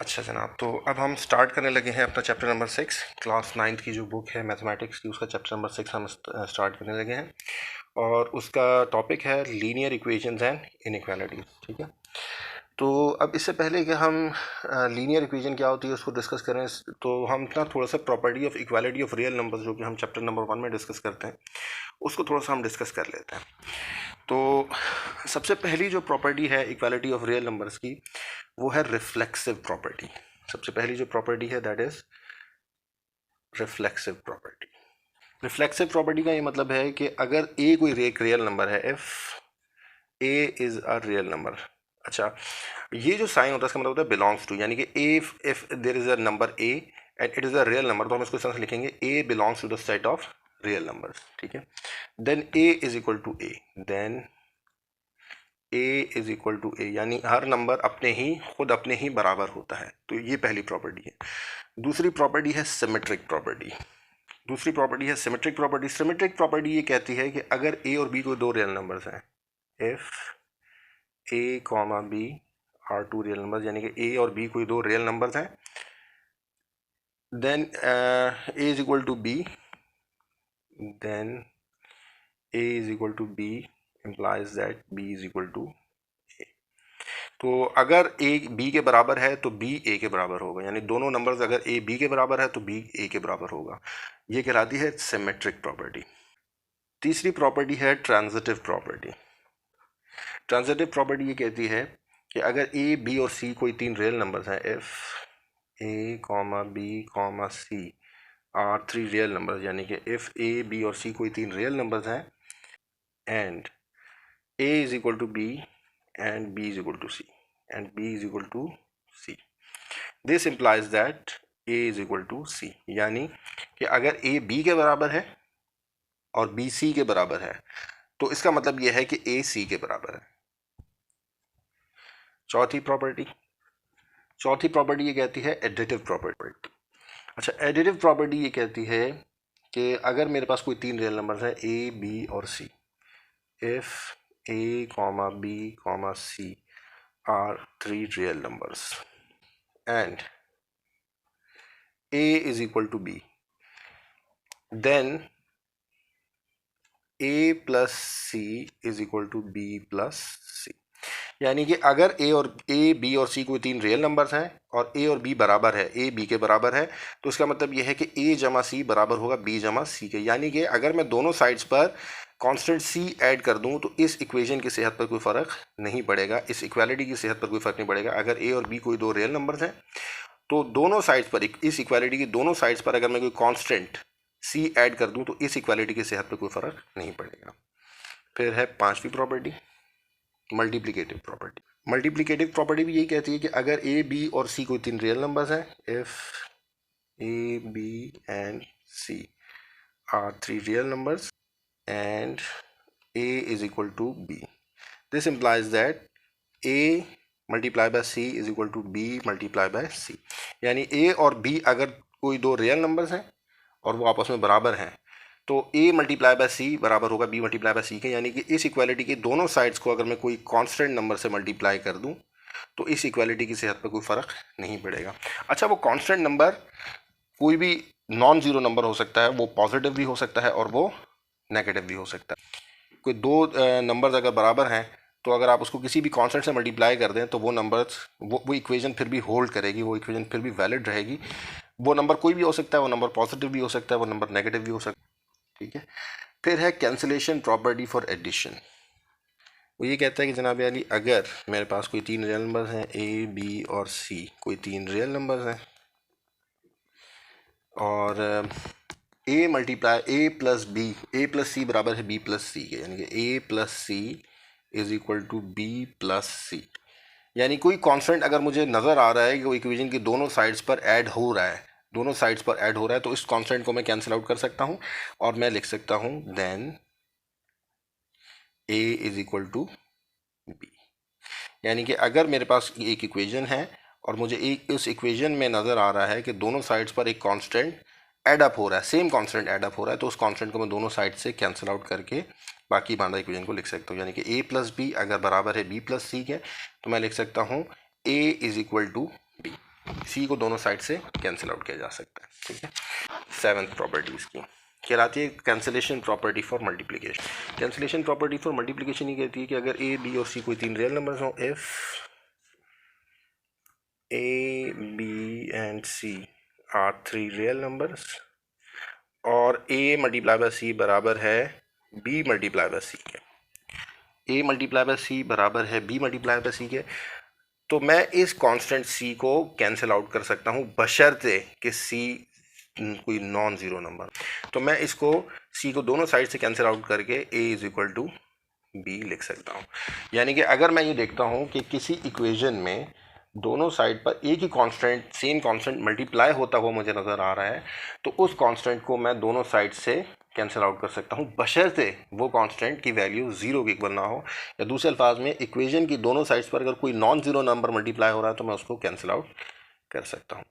अच्छा जनाब, तो अब हम स्टार्ट करने लगे हैं अपना चैप्टर नंबर 6। क्लास 9th की जो बुक है मैथमेटिक्स की, उसका चैप्टर नंबर 6 हम स्टार्ट करने लगे हैं और उसका टॉपिक है लीनियर इक्वेशंस एंड इनइक्वालिटीज। ठीक है, तो अब इससे पहले कि हम लीनियर इक्वेशन क्या होती है उसको डिस्कस करें, तो हम ना थोड़ा सा property of equality of real numbers जो कि हम चैप्टर नंबर 1 में डिस्कस करते हैं उसको थोड़ा सा हम डिस्कस कर लेते हैं। तो सबसे पहली जो प्रॉपर्टी है इक्वालिटी ऑफ रियल नंबर्स की, वो है रिफ्लेक्सिव प्रॉपर्टी। सबसे पहली जो प्रॉपर्टी है that is reflexive property. Reflexive property का ये मतलब है कि अगर ए कोई एक रियल नंबर है, if A is a real number, अच्छा ये जो साइन होता है इसका मतलब होता है बिलोंग्स टू, यानी कि if there is a number a and it is a real number, तो हम इसको इस तरह से लिखेंगे a belongs to the set of real numbers. ठीक है, then a is equal to a, then a is equal to a, यानी हर नंबर अपने ही बराबर होता है। तो ये पहली प्रॉपर्टी है। दूसरी प्रॉपर्टी है symmetric property. Symmetric property. Symmetric property ये कहती है कि अगर ए और बी कोई दो रियल नंबर्स हैं, if A comma b are two real numbers, यानी कि ए और बी कोई दो रियल नंबर्स हैं, then a is equal to b, then a is equal to b implies that b is equal to a। तो अगर A B के बराबर है तो बी ए के बराबर होगा, यानी दोनों नंबर्स अगर ए बी के बराबर है तो बी ए के बराबर होगा। ये कहलाती है सिमेट्रिक प्रॉपर्टी। तीसरी प्रॉपर्टी है ट्रांजिटिव प्रॉपर्टी। ट्रांजिटिव प्रॉपर्टी ये कहती है कि अगर ए बी और सी कोई तीन रियल नंबर्स हैं, if A comma B comma C are three real numbers, यानी कि इफ ए बी और सी कोई तीन रियल नंबर्स हैं and a is equal to b and b is equal to c and b is equal to c, this implies that a is equal to c, यानी कि अगर a b के बराबर है और b c के बराबर है तो इसका मतलब यह है कि a c के बराबर है। चौथी प्रॉपर्टी ये कहती है एडिटिव प्रॉपर्टी। अच्छा, एडिटिव प्रॉपर्टी ये कहती है कि अगर मेरे पास कोई तीन रियल नंबर्स हैं a b और c, if a comma b comma c are three real numbers and a is equal to b, then a plus c is equal to b plus c, यानी कि अगर ए B और C कोई तीन real numbers हैं और ए और B बराबर है, ए बी के बराबर है, तो इसका मतलब यह है कि ए जमा सी बराबर होगा बी जमा सी के, यानी कि अगर मैं दोनों साइड्स पर कांस्टेंट सी ऐड कर दूं तो इस इक्वेशन की सेहत पर कोई फ़र्क नहीं पड़ेगा, इस इक्वालिटी की सेहत पर कोई फ़र्क नहीं पड़ेगा। अगर ए और बी कोई दो रियल नंबर्स हैं तो दोनों साइड्स पर, इस इक्वालिटी की दोनों साइड्स पर अगर मैं कोई कांस्टेंट सी ऐड कर दूं तो इस इक्वालिटी की सेहत पर कोई फ़र्क नहीं पड़ेगा। फिर है पांचवी property, multiplicative property. Multiplicative property भी यही कहती है कि अगर ए बी और सी कोई तीन रियल नंबर्स हैं, if A B and C are three real numbers and a is equal to b, this implies that a multiply by c is equal to b multiply by c, यानी a और b अगर कोई दो real numbers हैं और वो आपस में बराबर हैं तो a मल्टीप्लाई बाय c बराबर होगा b मल्टीप्लाई बाय c के, यानी कि इस इक्वालिटी के दोनों साइड्स को अगर मैं कोई कांस्टेंट नंबर से मल्टीप्लाई कर दूं तो इस इक्वालिटी की सेहत पर कोई फ़र्क नहीं पड़ेगा। अच्छा, वो कांस्टेंट नंबर कोई भी नॉन ज़ीरो नंबर हो सकता है, वो पॉजिटिव भी हो सकता है और वो नेगेटिव भी हो सकता है। कोई दो नंबर्स अगर बराबर हैं तो अगर आप उसको किसी भी कांस्टेंट से मल्टीप्लाई कर दें तो वो नंबर्स वो इक्वेशन फिर भी होल्ड करेगी, वो इक्वेशन फिर भी वैलिड रहेगी। वो नंबर कोई भी हो सकता है, वो नंबर पॉजिटिव भी हो सकता है, वो नंबर नेगेटिव भी हो सकता है। ठीक है, फिर है कैंसिलेशन प्रॉपर्टी फॉर एडिशन। वो ये कहता है कि जनाब अली अगर मेरे पास कोई तीन रियल नंबर्स हैं, ए बी और सी कोई तीन रियल नंबर्स हैं और ए मल्टीप्लाई ए प्लस सी बराबर है बी प्लस सी के, यानी कि A plus C is equal to B plus C, यानी कोई कांस्टेंट अगर मुझे नज़र आ रहा है कि वो इक्वेशन की दोनों साइड्स पर ऐड हो रहा है, तो इस कांस्टेंट को मैं कैंसिल आउट कर सकता हूँ और मैं लिख सकता हूँ then a is equal to b, यानी कि अगर मेरे पास एक इक्वेशन है और मुझे एक उस इक्वेशन में नज़र आ रहा है कि दोनों साइड्स पर एक कांस्टेंट ऐड अप हो रहा है, सेम कांस्टेंट ऐड अप हो रहा है, तो उस कांस्टेंट को मैं दोनों साइड से कैंसिल आउट करके बाकी बांधा इक्वेशन को लिख सकता हूँ, यानी कि a प्लस बी अगर बराबर है b प्लस सी के तो मैं लिख सकता हूँ a is equal to B. C को दोनों साइड से कैंसिल आउट किया जा सकता है, ठीक है। सेवन्थ प्रॉपर्टी इसकी कहलाती है cancellation property for multiplication. Cancellation property for multiplication ये कहती है कि अगर ए बी और सी कोई तीन रियल नंबर्स हो, if A B and C are three real numbers और ए मल्टीप्लाई बाय सी बराबर है बी मल्टीप्लाई बाय सी के, ए मल्टीप्लाई बाय सी बराबर है बी मल्टीप्लाई बाय सी के, तो मैं इस कांस्टेंट सी को कैंसिल आउट कर सकता हूँ बशर्ते कि सी कोई नॉन ज़ीरो नंबर। तो मैं इसको सी को दोनों साइड से कैंसिल आउट करके ए इज इक्वल टू बी लिख सकता हूँ। यानी कि अगर मैं ये देखता हूँ कि किसी इक्वेशन में दोनों साइड पर एक ही कांस्टेंट सेम कांस्टेंट मल्टीप्लाई होता हुआ मुझे नज़र आ रहा है, तो उस कांस्टेंट को मैं दोनों साइड से कैंसिल आउट कर सकता हूँ बशर्ते वो कांस्टेंट की वैल्यू ज़ीरो के इक्वल ना हो, या दूसरे अल्फाज में इक्वेशन की दोनों साइड्स पर अगर कोई नॉन ज़ीरो नंबर मल्टीप्लाई हो रहा है तो मैं उसको कैंसिल आउट कर सकता हूँ।